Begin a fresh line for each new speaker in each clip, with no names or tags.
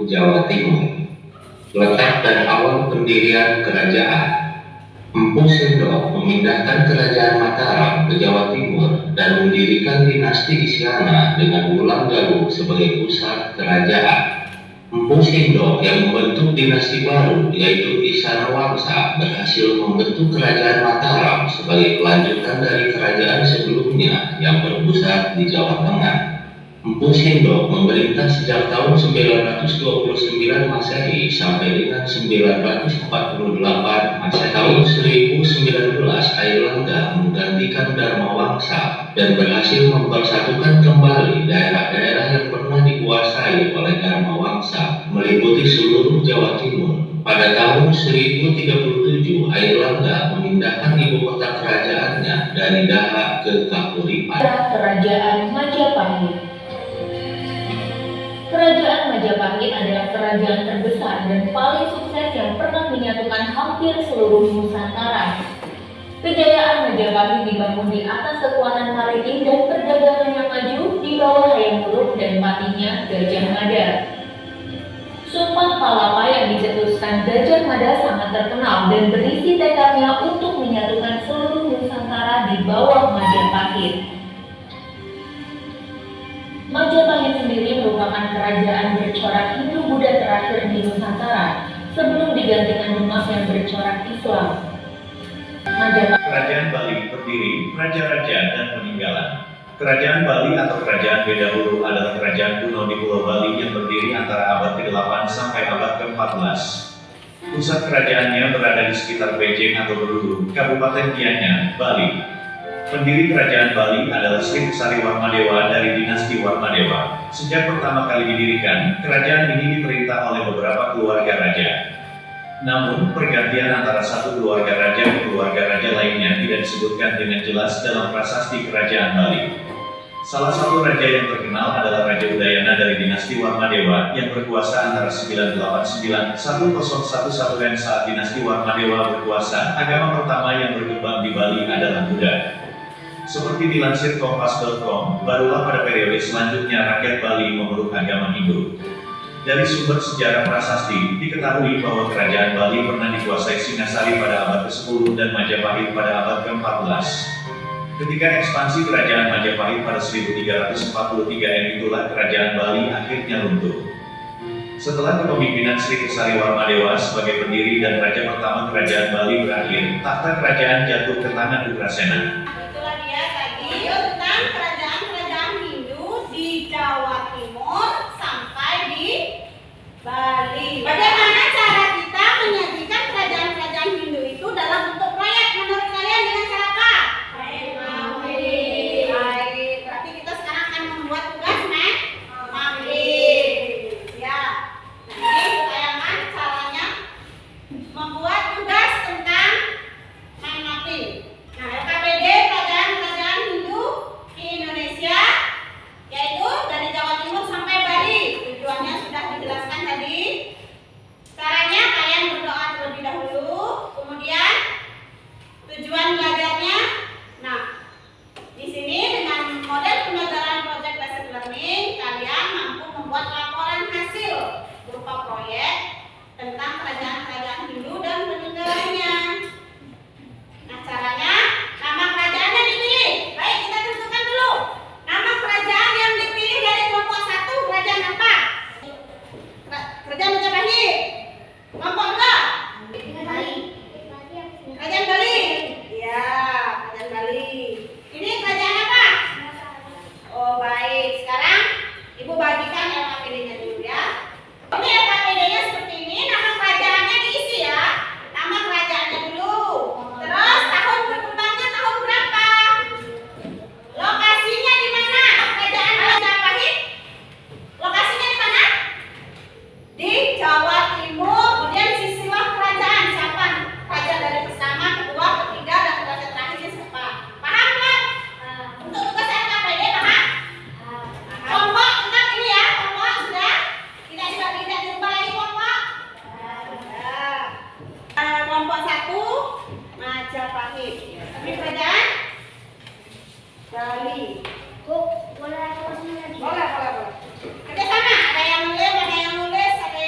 seluruh Jawa Timur. Letak dan awal pendirian kerajaan. Empu Sindok memindahkan kerajaan Mataram ke Jawa Timur dan mendirikan dinasti Isyana dengan Wulan Galuh sebagai pusat kerajaan. Empu Sindok yang membentuk dinasti baru yaitu Isyana Wangsa berhasil membentuk kerajaan Mataram sebagai kelanjutan dari kerajaan sebelumnya yang berpusat di Jawa Tengah. Empu Sindok memerintah sejak tahun 929 Masehi sampai dengan 948 Masehi. Tahun 1019 Airlangga menggantikan Dharma Wangsa dan berhasil mempersatukan kembali daerah-daerah yang pernah dikuasai oleh Dharma Wangsa meliputi seluruh Jawa Timur. Pada tahun 1037 Airlangga memindahkan ibu kota kerajaannya dari Daha ke Kahuripan.
Kerajaan Majapahit. Kerajaan Majapahit adalah kerajaan terbesar dan paling sukses yang pernah menyatukan hampir seluruh Nusantara. Kejayaan Majapahit dibangun di atas kekuatan maritim dan perdagangan yang maju di bawah Hayam Wuruk dan patinya Gajah Mada. Sumpah Palapa yang dicetuskan Gajah Mada sangat terkenal dan berisi tekadnya untuk menyatukan seluruh Nusantara di bawah Majapahit. Majapahit sendiri merupakan kerajaan bercorak Hindu-Buddha terakhir di Nusantara sebelum digantikan Demak yang bercorak Islam.
Kerajaan Bali berdiri, raja-raja dan peninggalan. Kerajaan Bali atau Kerajaan Bedahulu adalah kerajaan kuno di Pulau Bali yang berdiri antara abad ke-8 sampai abad ke-14. Pusat kerajaannya berada di sekitar Bejeng atau Bedulu, Kabupaten Gianyar, Bali. Pendiri kerajaan Bali adalah Sri Kesari Warmadewa dari dinasti Warmadewa. Sejak pertama kali didirikan, kerajaan ini diperintah oleh beberapa keluarga raja. Namun, pergantian antara satu keluarga raja ke keluarga raja lainnya tidak disebutkan dengan jelas dalam prasasti kerajaan Bali. Salah satu raja yang terkenal adalah Raja Udayana dari dinasti Warmadewa yang berkuasa antara 989-1011 dan saat dinasti Warmadewa berkuasa, agama pertama yang berkembang di Bali adalah Buddha. Seperti dilansir Kompas.com, barulah pada periode selanjutnya rakyat Bali memeluk agama Hindu. Dari sumber sejarah prasasti, diketahui bahwa kerajaan Bali pernah dikuasai Singasari pada abad ke-10 dan Majapahit pada abad ke-14. Ketika ekspansi kerajaan Majapahit pada 1343 itulah kerajaan Bali akhirnya runtuh. Setelah kepemimpinan Sri Kesari Warmadewa sebagai pendiri dan raja pertama kerajaan Bali berakhir, takhta kerajaan jatuh ke tangan Ugrasena.
Tentang kerajaan-kerajaan Hindu di Jawa Timur sampai di Bali. Bagaimana cara kita menyajikan kerajaan-kerajaan Hindu itu dalam bentuk proyek menurut kalian dengan cara apa? Baik. Berarti kita sekarang akan membuat tugas ya. Nanti tayangan caranya membuat tugas tentang mapping. Nah, LKPD kerajaan-kerajaan Hindu di Indonesia yaitu dari Jawa Timur sampai Bali. Tujuannya sudah dijelaskan tadi. Caranya kalian berdoa terlebih dahulu, kemudian tujuan belajarnya. Nah, di sini dengan model pembelajaran project based learning, kalian mampu membuat laporan hasil berupa proyek tentang kerajaan-kerajaan Hindu dan peninggalannya. Nah, caranya nama kerajaannya dipilih. Baik, kita tentukan dulu. Nama kerajaan yang dipilih dari kelompok 1 kerajaan apa? Kerajaan Majapahit. Kelompok 2? Bali. Kerajaan Bali. Iya, kerajaan Bali. Ini kerajaan apa? Oh, baik. Sekarang Ibu bagikan LKPD-nya dulu ya. Ini LKPD-nya seperti ini. Nama kerajaannya diisi ya. Nama kerajaannya dulu. Terus tahun berkembangnya tahun berapa? Lokasinya di mana? Kerajaan Majapahit. Lokasinya di mana? Di Jawa Timur. Kemudian sisilah kerajaan siapa? Raja dari pertama, kedua, ketiga, dan raja terakhirnya siapa? Paham kan? Untuk tugas LKPD paham? Kelompok tetap ini ya. Kelompok sudah tidak dirubah lagi kelompok. Kelompok 1 Majapahit. Ini kerajaan Bali.
Boleh aku langsung lagi?
Boleh. Kerjasama. Ada yang nulis, ada yang nulis, ada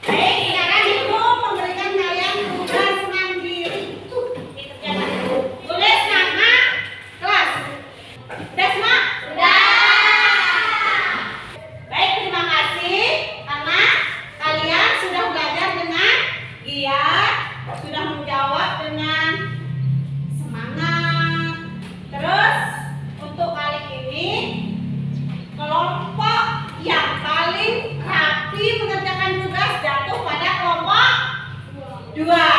Sekarang ibu memberikan kalian tugas mandiri. Dikerjakan. Tulis nama kelas. Udah semua? Udah. Baik, terima kasih karena kalian sudah belajar dengan giat, sudah menjawab dengan semangat. Terus untuk kali ini kelompok yang paling rapi mengerjakan tugas jatuh pada kelompok 2.